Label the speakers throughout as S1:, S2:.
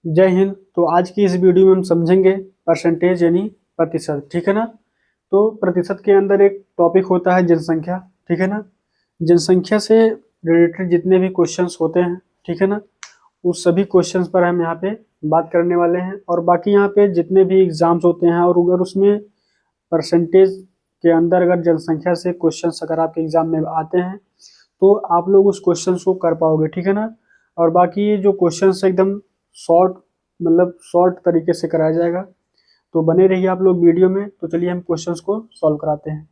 S1: जय हिंद। तो आज की इस वीडियो में हम समझेंगे परसेंटेज यानी प्रतिशत। ठीक है ना। तो प्रतिशत के अंदर एक टॉपिक होता है जनसंख्या। ठीक है ना। जनसंख्या से रिलेटेड जितने भी क्वेश्चंस होते हैं, ठीक है ना, उस सभी क्वेश्चंस पर हम यहाँ पे बात करने वाले हैं। और बाकी यहाँ पे जितने भी एग्जाम्स होते हैं और अगर उसमें परसेंटेज के अंदर अगर जनसंख्या से क्वेश्चंस अगर आपके एग्जाम में आते हैं तो आप लोग उस क्वेश्चन को कर पाओगे। ठीक है ना। और बाकी ये जो क्वेश्चन एकदम शॉर्ट, मतलब शॉर्ट तरीके से कराया जाएगा। तो बने रहिए आप लोग वीडियो में। तो चलिए हम क्वेश्चंस को सॉल्व कराते हैं।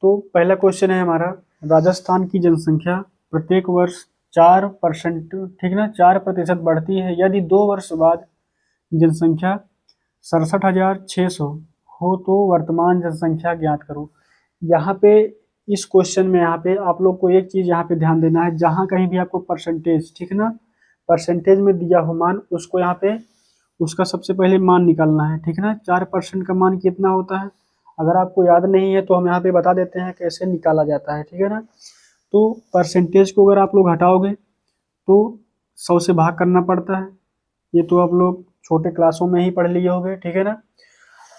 S1: तो पहला क्वेश्चन है हमारा, राजस्थान की जनसंख्या प्रत्येक वर्ष 4%, ठीक ना, 4% बढ़ती है यदि 2 वर्ष बाद जनसंख्या 67,600 हो तो वर्तमान जनसंख्या ज्ञात करो। यहाँ पे इस क्वेश्चन में यहाँ पे आप लोग को एक चीज यहाँ पे ध्यान देना है, जहाँ कहीं भी आपको परसेंटेज, ठीक है ना, परसेंटेज में दिया हो मान, उसको यहाँ पे उसका सबसे पहले मान निकालना है। ठीक है ना। 4% का मान कितना होता है, अगर आपको याद नहीं है तो हम यहाँ पे बता देते हैं कैसे निकाला जाता है। ठीक है ना। तो परसेंटेज को अगर आप लोग हटाओगे तो 100 से भाग करना पड़ता है। ये तो आप लोग छोटे क्लासों में ही पढ़ लिए होंगे। ठीक है ना।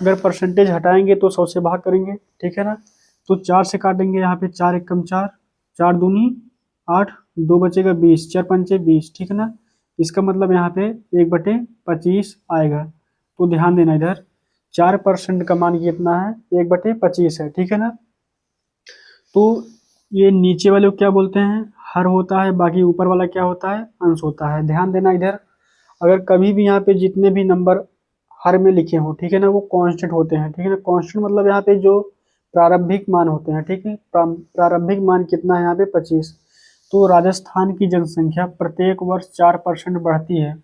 S1: अगर परसेंटेज हटाएंगे तो 100 से भाग करेंगे। ठीक है ना। तो 4 से काटेंगे, यहाँ पे 4 एकम 4, 4 दूनी 8, 2 बचेगा 20, 4 पंचे 20। ठीक है ना। इसका मतलब यहाँ पे 1/25 आएगा। तो ध्यान देना इधर 4% का मान कितना है, 1/25 है। ठीक है ना। तो ये नीचे वाले को क्या बोलते हैं, हर होता है, बाकी ऊपर वाला क्या होता है, अंश होता है। ध्यान देना इधर, अगर कभी भी यहाँ पे जितने भी नंबर हर में लिखे हों, ठीक है ना, वो कांस्टेंट होते हैं। ठीक है ना। कांस्टेंट मतलब यहाँ पे जो प्रारंभिक मान होते हैं। ठीक है। प्रारंभिक मान कितना है यहाँ पे, 25। तो राजस्थान की जनसंख्या प्रत्येक वर्ष 4% बढ़ती है।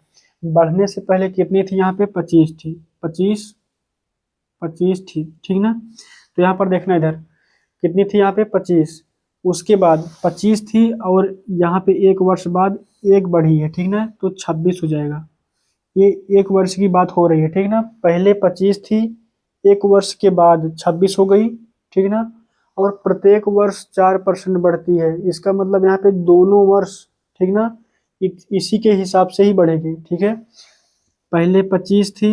S1: बढ़ने से पहले कितनी थी, यहाँ पे 25 थी, 25 25 थी। ठीक ना। तो यहाँ पर देखना इधर कितनी थी, यहाँ पे 25, उसके बाद 25 थी और यहाँ पे 1 वर्ष बाद एक बढ़ी है। ठीक ना। तो 26 हो जाएगा। ये 1 वर्ष की बात हो रही है। ठीक ना। पहले 25 थी, 1 वर्ष के बाद 26 हो गई। ठीक ना। और प्रत्येक वर्ष 4% बढ़ती है, इसका मतलब यहाँ पे दोनों वर्ष, ठीक ना, इसी के हिसाब से ही बढ़ेगी। ठीक है। पहले 25 थी,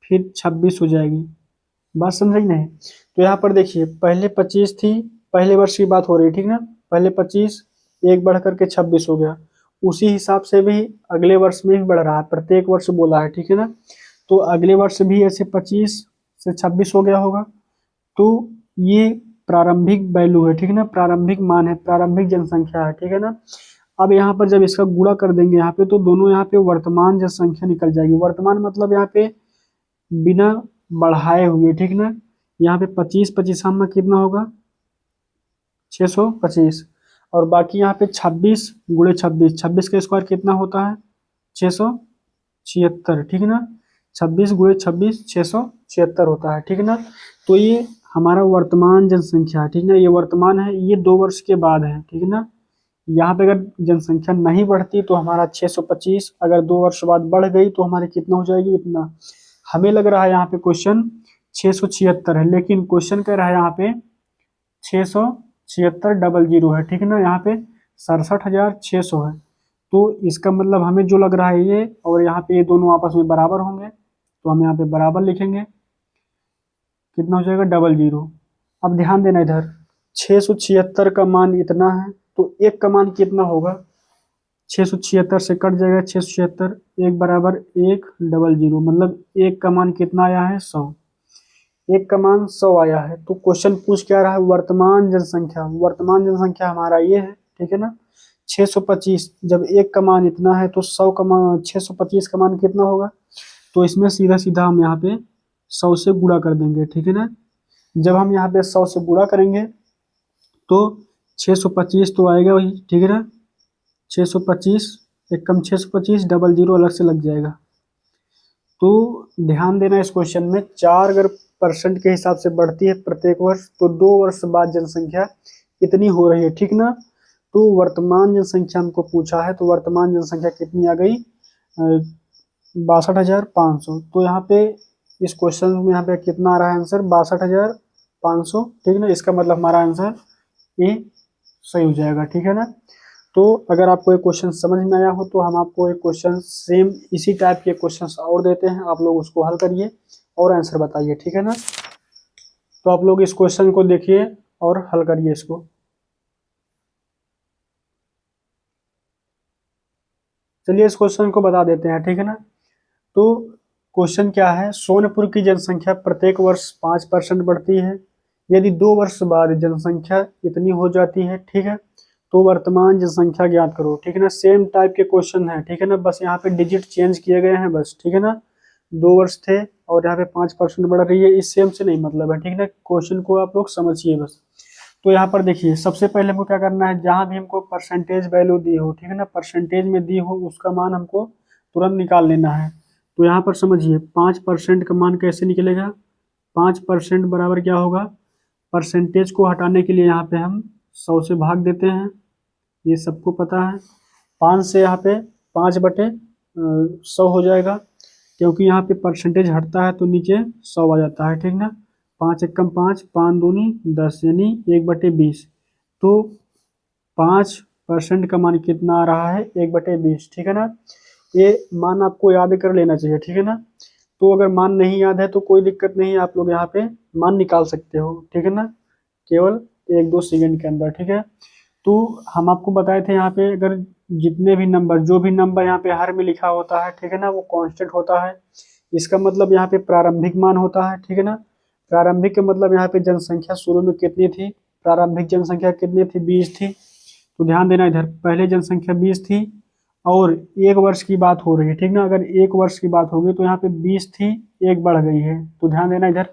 S1: फिर 26 हो जाएगी। बात समझ नहीं। तो यहाँ पर देखिए पहले 25 थी, पहले वर्ष की बात हो रही है। ठीक ना। पहले 25, एक बढ़ करके 26 हो गया। उसी हिसाब से भी अगले वर्ष में भी बढ़ रहा है, प्रत्येक वर्ष बोला है। ठीक है ना। तो अगले वर्ष भी ऐसे 25 से 26 हो गया होगा। तो ये प्रारंभिक वैल्यू है। ठीक है ना। प्रारंभिक मान है, प्रारंभिक जनसंख्या है। ठीक है ना। अब यहाँ पर जब इसका गुणा कर देंगे यहाँ पे, तो दोनों यहाँ पे वर्तमान जनसंख्या निकल जाएगी। वर्तमान मतलब यहाँ पे बिना बढ़ाए हुए। ठीक ना। यहाँ पे 25 25 में कितना होगा, 625। और बाकी यहाँ पे 26 गुणे 26, 26 का स्क्वायर कितना होता है, 676। ठीक है ना। 26 गुणे 26 676 होता है। ठीक है ना। तो ये हमारा वर्तमान जनसंख्या है। ठीक ना। ये वर्तमान है, ये 2 वर्ष के बाद है। ठीक है ना। यहाँ पे अगर जनसंख्या नहीं बढ़ती तो हमारा 625, अगर 2 वर्ष बाद बढ़ गई तो हमारी कितना हो जाएगी, इतना। हमें लग रहा है यहाँ पे क्वेश्चन 676 है, लेकिन क्वेश्चन कह रहा है यहाँ पे 676 है। ठीक है ना। यहाँ पे 67,600 है। तो इसका मतलब हमें जो लग रहा है ये और यहाँ पे ये दोनों आपस में बराबर होंगे, तो हम यहाँ पे बराबर लिखेंगे। कितना हो जाएगा, 00। अब ध्यान देना इधर 676 का मान इतना है, तो एक का मान कितना होगा, 676 से कट जाएगा, 676 एक बराबर 100, मतलब एक का मान कितना आया है, 100। एक का मान 100 आया है। तो क्वेश्चन पूछ क्या रहा है, वर्तमान जनसंख्या। वर्तमान जनसंख्या हमारा ये है। ठीक है ना। 625, जब एक का मान इतना है तो 100 का मान, 625 का मान कितना होगा, तो इसमें सीधा सीधा हम यहाँ पे 100 से गुणा कर देंगे। ठीक है ना। जब हम यहाँ पे 100 से गुणा करेंगे तो 625 तो आएगा वही। ठीक है ना। 625 एक कम 625, 00 अलग से लग जाएगा। तो ध्यान देना इस क्वेश्चन में, 4 अगर परसेंट के हिसाब से बढ़ती है प्रत्येक वर्ष, तो 2 वर्ष बाद जनसंख्या कितनी हो रही है। ठीक ना। तो वर्तमान जनसंख्या हमको पूछा है, तो वर्तमान जनसंख्या कितनी आ गई, 62,500। तो यहाँ पे इस क्वेश्चन में यहाँ पे कितना आ रहा है आंसर, 62,500। ठीक ना। इसका मतलब हमारा आंसर ए सही हो जाएगा। ठीक है ना। तो अगर आपको एक क्वेश्चन समझ में आया हो तो हम आपको एक क्वेश्चन सेम इसी टाइप के क्वेश्चंस और देते हैं, आप लोग उसको हल करिए और आंसर बताइए, ठीक है ना। तो आप लोग इस क्वेश्चन को देखिए और हल करिए इसको। चलिए इस क्वेश्चन को बता देते हैं, ठीक है ना। तो क्वेश्चन क्या है, सोनपुर की जनसंख्या प्रत्येक वर्ष 5% बढ़ती है, यदि 2 वर्ष बाद जनसंख्या इतनी हो जाती है, ठीक है, तो वर्तमान जनसंख्या ज्ञात करो, ठीक है ना। सेम टाइप के क्वेश्चन है, ठीक है ना, बस यहाँ पे डिजिट चेंज किए गए हैं बस, ठीक है ना। 2 वर्ष थे और यहाँ पे 5% बढ़ रही है, इस सेम से नहीं मतलब है, ठीक है ना। क्वेश्चन को आप लोग समझिए बस। तो यहाँ पर देखिए सबसे पहले हमको क्या करना है, जहां भी हमको परसेंटेज वैल्यू दी हो, ठीक है ना, परसेंटेज में दी हो उसका मान हमको तुरंत निकाल लेना है। तो यहाँ पर समझिए 5% का मान कैसे निकलेगा, 5% बराबर क्या होगा, परसेंटेज को हटाने के लिए यहाँ पे हम 100 से भाग देते हैं, ये सबको पता है। 5 से यहाँ पे 5/100 हो जाएगा, क्योंकि यहाँ पे परसेंटेज हटता है तो नीचे 100 आ जाता है, ठीक ना। 5 एकम 5, 5 दूनी 10 यानी 1/20। तो 5% का मान कितना आ रहा है, 1/20, ठीक है ना। ये मान आपको याद कर लेना चाहिए, ठीक है ना। तो अगर मान नहीं याद है तो कोई दिक्कत नहीं, आप लोग यहाँ पे मान निकाल सकते हो, ठीक है ना, केवल 1-2 सेकंड के अंदर, ठीक है। तो हम आपको बताए थे यहाँ पे अगर जितने भी नंबर, जो भी नंबर यहाँ पे हर में लिखा होता है, ठीक है ना, वो कांस्टेंट होता है, इसका मतलब यहाँ पे प्रारंभिक मान होता है, ठीक है ना। प्रारंभिक का मतलब यहाँ पे जनसंख्या शुरू में कितनी थी, प्रारंभिक जनसंख्या कितनी थी, 20 थी। तो ध्यान देना इधर, पहले जनसंख्या 20 थी और 1 वर्ष की बात हो रही है, ठीक ना। अगर 1 वर्ष की बात होगी तो यहाँ पे 20 थी, 1 बढ़ गई है, तो ध्यान देना इधर।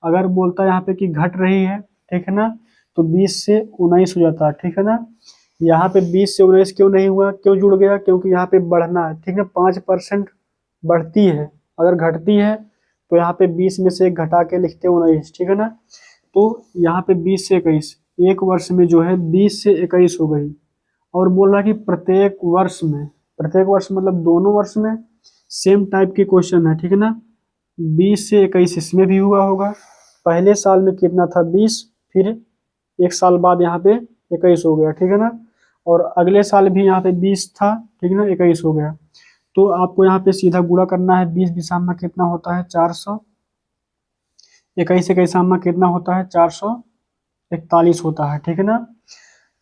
S1: अगर बोलता है यहाँ पे कि घट रही है, ठीक है ना, तो 20 से 19 हो जाता है, ठीक है ना। यहाँ पे 20 से 19 क्यों नहीं हुआ, क्यों जुड़ गया, क्योंकि यहाँ पे बढ़ना है, ठीक है, 5% बढ़ती है, अगर घटती है तो यहाँ पे 20 में से 1 घटा के लिखते 19, ठीक है ना। तो यहाँ पे 20 से 21, 1 वर्ष में जो है 20 से 21 हो गई। और बोल रहा कि प्रत्येक वर्ष में, प्रत्येक वर्ष मतलब दोनों वर्ष में सेम टाइप के क्वेश्चन है, ठीक है ना। 20 से 21 इसमें भी हुआ होगा, पहले साल में कितना था 20, फिर 1 साल बाद यहाँ पे 21 हो गया, ठीक है ना। और अगले साल भी यहाँ पे 20 था, ठीक है ना, 21 हो गया। तो आपको यहाँ पे सीधा गुणा करना है, 20 20 कितना होता है 400, 21 21 कितना होता है 441 होता है, ठीक है ना।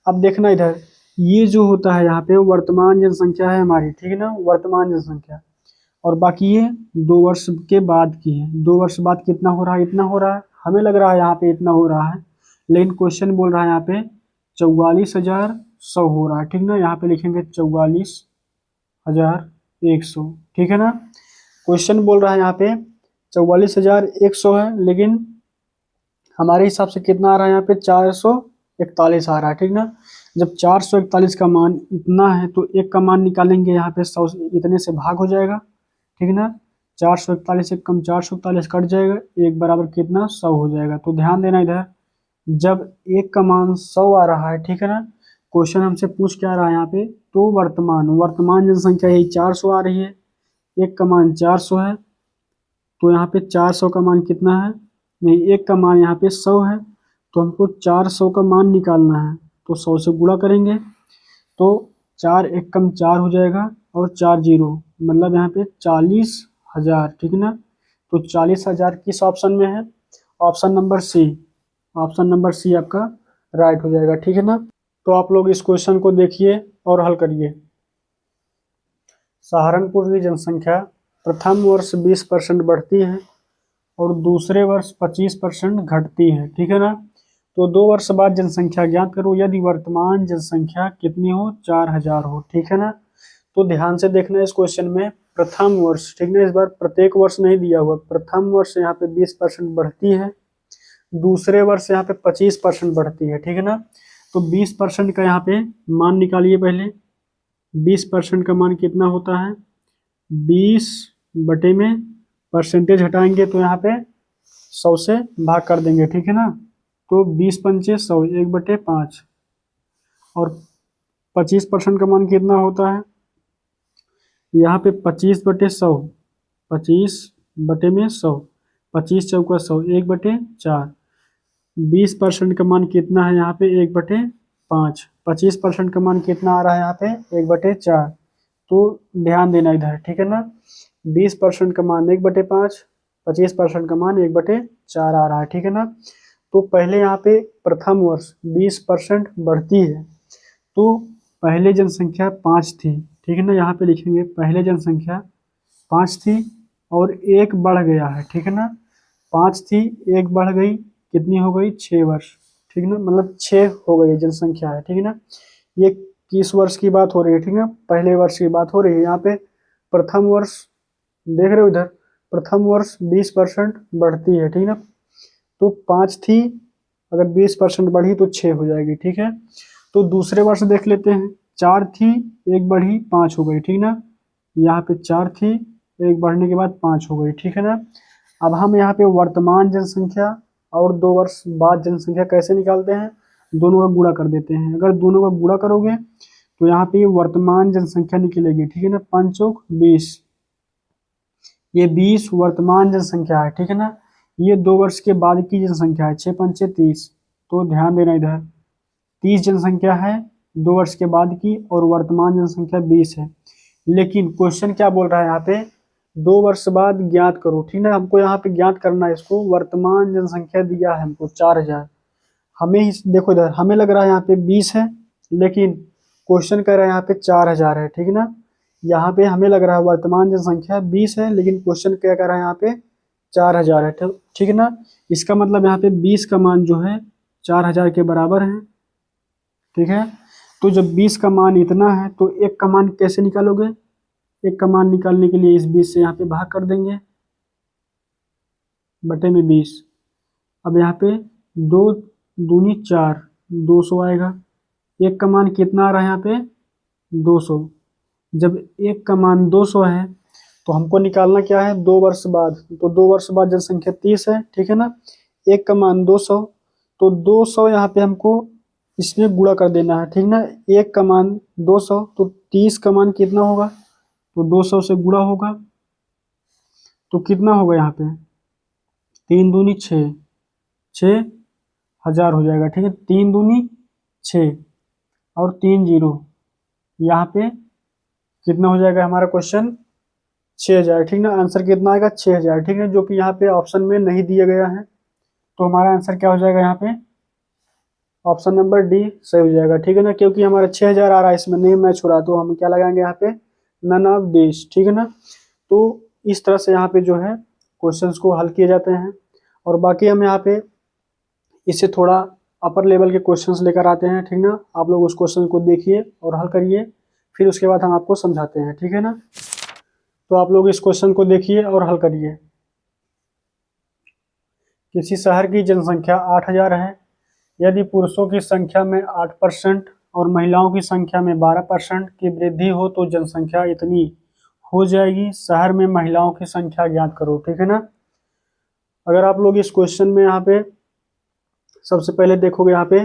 S1: अब देखना इधर, ये जो होता है यहाँ पे वर्तमान जनसंख्या है हमारी, ठीक है ना, वर्तमान जनसंख्या। और बाकी ये 2 वर्ष के बाद की है, 2 वर्ष बाद कितना हो रहा है, इतना हो रहा है, हमें लग रहा है यहाँ पे इतना हो रहा है, लेकिन क्वेश्चन बोल रहा है यहाँ पे 44,100 हो रहा है, ठीक ना। यहाँ पे लिखेंगे 44,100, ठीक है ना। क्वेश्चन बोल रहा है यहाँ पे 44,100 है, लेकिन हमारे हिसाब से कितना आ रहा है यहाँ पे 441 आ रहा है, ठीक ना। जब 441 का मान इतना है तो 1 का मान निकालेंगे, यहाँ पे 100 इतने से भाग हो जाएगा, ठीक है ना। 441 1 कम 441 कट जाएगा, 1 बराबर कितना 100 हो जाएगा। तो ध्यान देना इधर, जब 1 का मान 100 आ रहा है, ठीक है ना, क्वेश्चन हमसे पूछ क्या रहा है यहाँ पे, तो वर्तमान जनसंख्या यही 400 आ रही है, 1 का मान 400 है, तो यहाँ पे 400 का मान कितना है, नहीं 1 का मान यहाँ पे 100 है, तो हमको 400 का मान निकालना है, तो 100 से गुणा करेंगे, तो 4 1 कम 4 हो जाएगा और 4 0, मतलब यहाँ पे 40,000, ठीक है ना। तो 40,000 किस ऑप्शन में है, option number C, option number C आपका राइट हो जाएगा, ठीक है ना। तो आप लोग इस क्वेश्चन को देखिए और हल करिए। सहारनपुर की जनसंख्या प्रथम वर्ष 20% बढ़ती है और दूसरे वर्ष 25% घटती है, ठीक है ना। तो 2 वर्ष बाद जनसंख्या ज्ञात करो, यदि वर्तमान जनसंख्या कितनी हो, 4,000 हो, ठीक है ना। तो ध्यान से देखना इस क्वेश्चन में, प्रथम वर्ष, ठीक है, इस बार प्रत्येक वर्ष नहीं दिया हुआ, प्रथम वर्ष यहाँ पे 20% बढ़ती है, दूसरे वर्ष यहाँ पे 25% बढ़ती है, ठीक है ना। तो 20% का यहाँ पे मान निकालिए पहले, 20% का मान कितना होता है, 20 बटे में परसेंटेज हटाएंगे तो यहाँ पे 100 से भाग कर देंगे, ठीक है ना। तो 20 पंचे 100, 1/5, और 25% का मान कितना होता है, यहाँ पे 25/100, 25 बटे में 100, 25 चौका 100, 1/4, 20% का मान कितना है यहाँ पे 1/5, 25% का मान कितना आ रहा है यहाँ पे 1/4। तो ध्यान देना इधर, ठीक है ना। 20% का मान 1/5, 25% का मान 1/4 आ रहा है, ठीक है ना। तो पहले यहाँ पे प्रथम वर्ष 20% बढ़ती है, तो पहले जनसंख्या 5 थी, ठीक है ना। यहाँ पे लिखेंगे पहले जनसंख्या 5 थी और 1 बढ़ गया है, ठीक है ना। 5 थी, 1 बढ़ गई, कितनी हो गई 6 वर्ष, ठीक है ना। मतलब 6 हो गई जनसंख्या है, ठीक है ना। ये किस वर्ष की बात हो रही है, ठीक है ना, पहले वर्ष की बात हो रही है। यहाँ पे प्रथम वर्ष देख रहे हो इधर, प्रथम वर्ष 20% बढ़ती है, ठीक है ना। तो 5 थी, अगर 20% बढ़ी तो 6 हो जाएगी, ठीक है। तो दूसरे वर्ष देख लेते हैं, 4 थी, 1 बढ़ी, 5 हो गई, ठीक ना। यहाँ पे 4 थी, 1 बढ़ने के बाद 5 हो गई, ठीक है ना। अब हम यहाँ पे वर्तमान जनसंख्या और 2 वर्ष बाद जनसंख्या कैसे निकालते हैं, दोनों का गुणा कर देते हैं। अगर दोनों का गुणा करोगे तो यहाँ पे वर्तमान जनसंख्या निकलेगी, ठीक है ना। 5 चौक 20, ये 20 वर्तमान जनसंख्या है, ठीक है ना। ये 2 वर्ष के बाद की जनसंख्या है, 6 पंचे 30। तो ध्यान देना इधर, 30 जनसंख्या है 2 वर्ष के बाद की और वर्तमान जनसंख्या 20 है। लेकिन क्वेश्चन क्या बोल रहा है यहाँ पे, 2 वर्ष बाद ज्ञात करो, ठीक है। हमको यहाँ पे ज्ञात करना है इसको, वर्तमान जनसंख्या दिया है हमको 4000। हमें देखो इधर, हमें लग रहा है यहाँ पे 20 है, लेकिन क्वेश्चन कह रहा है यहाँ पे 4000 है, ठीक है ना। यहाँ पे हमें लग रहा है वर्तमान जनसंख्या 20 है, लेकिन क्वेश्चन क्या कह रहा है यहाँ पे 4000 है, ठीक है ना। इसका मतलब यहाँ पे 20 का मान जो है 4000 के बराबर है, ठीक है। तो जब 20 का मान इतना है तो 1 का मान कैसे निकालोगे, 1 का मान निकालने के लिए इस 20 से यहाँ पे भाग कर देंगे, बटे में 20। अब यहाँ पे 2 दूनी 4, 200 आएगा। 1 का मान कितना आ रहा है यहाँ पे 200। जब 1 का मान 200 है तो हमको निकालना क्या है 2 वर्ष बाद, तो 2 वर्ष बाद जनसंख्या 30 है, ठीक है ना। 1 का मान 200, तो 200 यहाँ पे हमको इसमें गुणा कर देना है, ठीक ना। 1 का मान 200, तो 30 का मान कितना होगा, तो 200 से गुणा होगा, तो कितना होगा यहाँ पे 3 दूनी 6, 6000 हो जाएगा, ठीक है। 3 दूनी 6 और 3 जीरो, यहाँ पे कितना हो जाएगा हमारा क्वेश्चन 6000, ठीक ना। आंसर कितना आएगा 6000, ठीक है, जो कि यहाँ पे ऑप्शन में नहीं दिया गया है। तो हमारा आंसर क्या हो जाएगा यहाँ पे, ऑप्शन नंबर डी सही हो जाएगा, ठीक है ना। क्योंकि हमारा 6000 आ रहा है, इसमें नहीं मैच हो रहा, तो हम क्या लगाएंगे यहाँ पे नन ऑफ दिस, ठीक है ना। तो इस तरह से यहाँ पे जो है क्वेश्चंस को हल किए जाते हैं। और बाकी हम यहाँ पे इससे थोड़ा अपर लेवल के क्वेश्चंस लेकर आते हैं, ठीक ना। आप लोग उस क्वेश्चन को देखिए और हल करिए, फिर उसके बाद हम आपको समझाते हैं, ठीक है ना। तो आप लोग इस क्वेश्चन को देखिए और हल करिए। किसी शहर की जनसंख्या 8000 है, यदि पुरुषों की संख्या में 8% और महिलाओं की संख्या में 12% की वृद्धि हो तो जनसंख्या इतनी हो जाएगी। शहर में महिलाओं की संख्या ज्ञात करो, ठीक है ना। अगर आप लोग इस क्वेश्चन में यहाँ पे सबसे पहले देखोगे, यहाँ पे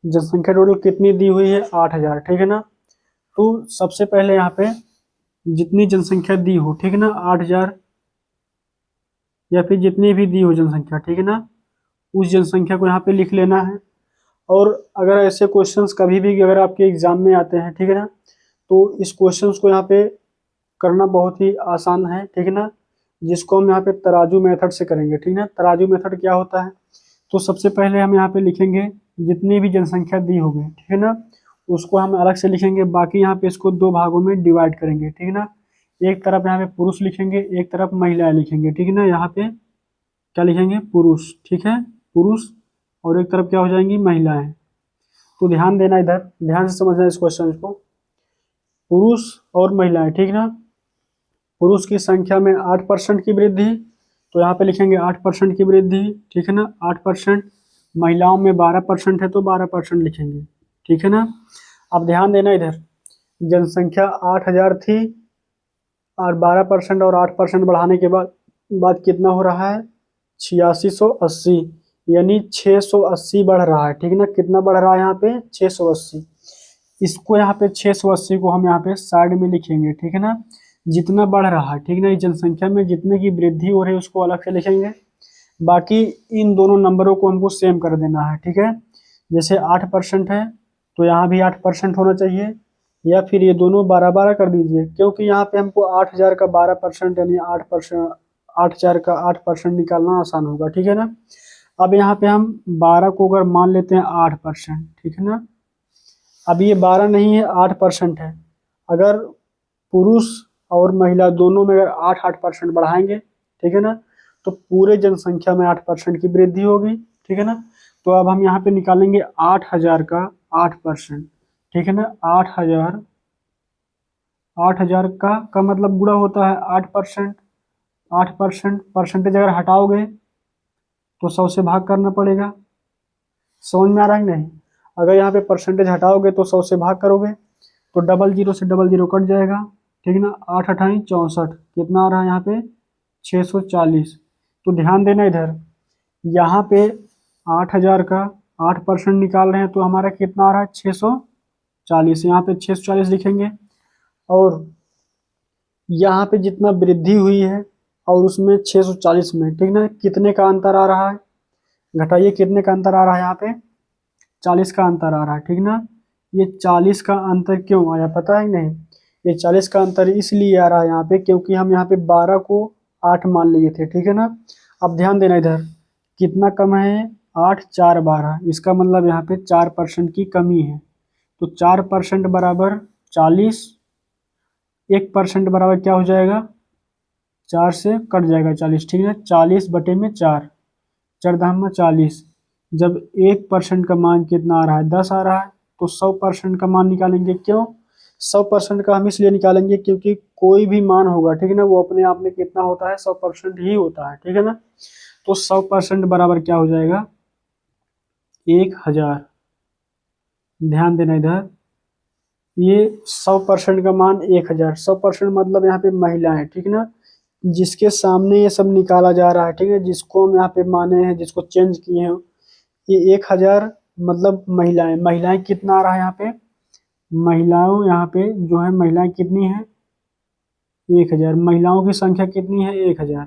S1: जनसंख्या टोटल कितनी दी हुई है 8000, ठीक है ना। तो सबसे पहले यहाँ पे जितनी जनसंख्या दी हो, ठीक है ना, 8000 या फिर जितनी भी दी हो जनसंख्या, ठीक है ना, उस जनसंख्या को यहाँ पे लिख लेना है। और अगर ऐसे क्वेश्चंस कभी भी अगर आपके एग्जाम में आते हैं, ठीक है ना, तो इस क्वेश्चंस को यहाँ पे करना बहुत ही आसान है, ठीक है ना, जिसको हम यहाँ पे तराजू मेथड से करेंगे, ठीक है ना। तराजू मेथड क्या होता है, तो सबसे पहले हम यहाँ पे लिखेंगे जितनी भी जनसंख्या दी होगी, ठीक है ना, उसको हम अलग से लिखेंगे। बाकी यहाँ पे इसको 2 भागों में डिवाइड करेंगे, ठीक है ना। एक तरफ यहाँ पे पुरुष लिखेंगे, एक तरफ महिलाएं लिखेंगे, ठीक है ना। यहाँ पे क्या लिखेंगे पुरुष, ठीक है, पुरुष, और एक तरफ क्या हो जाएंगी महिलाएं। तो ध्यान देना इधर, ध्यान से समझना इस क्वेश्चन को, पुरुष और महिलाएं, ठीक ना। पुरुष की संख्या में 8% की वृद्धि, तो यहाँ पे लिखेंगे 8% की वृद्धि, ठीक है ना, 8%। महिलाओं में 12% है तो 12% लिखेंगे, ठीक है ना। अब ध्यान देना इधर, जनसंख्या 8000 थी और 12% और 8% बढ़ाने के बाद कितना हो रहा है 8680, यानी 680 बढ़ रहा है, ठीक है ना। कितना बढ़ रहा है यहाँ पे 680। इसको यहाँ पे 680 को हम यहाँ पे साइड में लिखेंगे, ठीक है ना, जितना बढ़ रहा है, ठीक है ना। इस जनसंख्या में जितने की वृद्धि हो रही है उसको अलग से लिखेंगे। बाकी इन दोनों नंबरों को हमको सेम कर देना है, ठीक है। जैसे 8% है तो यहाँ भी 8% होना चाहिए, या फिर ये दोनों 12-12 कर दीजिए, क्योंकि यहाँ पे हमको 8,000 का 12% यानी 8%, 8,000 का 8% निकालना आसान होगा, ठीक है ना। अब यहाँ पे हम 12 को अगर मान लेते हैं 8%, ठीक है ना। अब ये 12 नहीं है, 8% है। अगर पुरुष और महिला दोनों में अगर 8-8% बढ़ाएंगे, ठीक है ना, तो पूरे जनसंख्या में 8% की वृद्धि होगी, ठीक है ना। तो अब हम यहाँ पे निकालेंगे 8,000 का 8%, ठीक है ना। 8,000, 8,000 का मतलब गुणा होता है 8%। 8% परसेंटेज अगर हटाओगे तो 100 से भाग करना पड़ेगा। समझ में आ रहा है नहीं? अगर यहाँ पे परसेंटेज हटाओगे तो 100 से भाग करोगे तो डबल जीरो से डबल जीरो कट जाएगा, ठीक है ना। 8×8 = 64, कितना आ रहा है यहाँ पे 640। तो ध्यान देना इधर, यहाँ पे 8,000 का 8% निकाल रहे हैं तो हमारा कितना आ रहा है 640, यहाँ पे 640 लिखेंगे। और यहाँ पे जितना वृद्धि हुई है और उसमें 640 में, ठीक ना, कितने का अंतर आ रहा है, घटाइए कितने का अंतर आ रहा है, यहाँ पे 40 का अंतर आ रहा है, ठीक ना। ये 40 का अंतर क्यों आया पता है नहीं? ये 40 का अंतर इसलिए आ रहा है यहाँ पे क्योंकि हम यहाँ पे 12 को 8 मान लिए थे, ठीक है ना। अब ध्यान देना इधर, कितना कम है 8, 4, 12, इसका मतलब यहाँ पे 4% की कमी है। तो 4% बराबर 40, 1% बराबर क्या हो जाएगा, 4 से कट जाएगा 40, ठीक है। 40/4, 4×4 = 40। जब 1% का मान कितना आ रहा है 10 आ रहा है, तो 100% का मान निकालेंगे। क्यों 100% का हम इसलिए निकालेंगे क्योंकि कोई भी मान होगा, ठीक है ना, वो अपने आप में कितना होता है 100% ही होता है, ठीक है ना। तो 100% बराबर क्या हो जाएगा 1,000। ध्यान देना इधर, ये 100% का मान 1,000, 100% मतलब यहाँ पे महिलाएं, ठीक है ना, जिसके सामने ये सब निकाला जा रहा है, ठीक है, जिसको हम यहाँ पे माने हैं, जिसको चेंज किए हैं, ये 1,000 मतलब महिलाएं। महिलाएं कितना आ रहा है यहाँ पे, महिलाओं यहाँ पे जो है महिलाएं कितनी है 1,000, महिलाओं की संख्या कितनी है 1,000।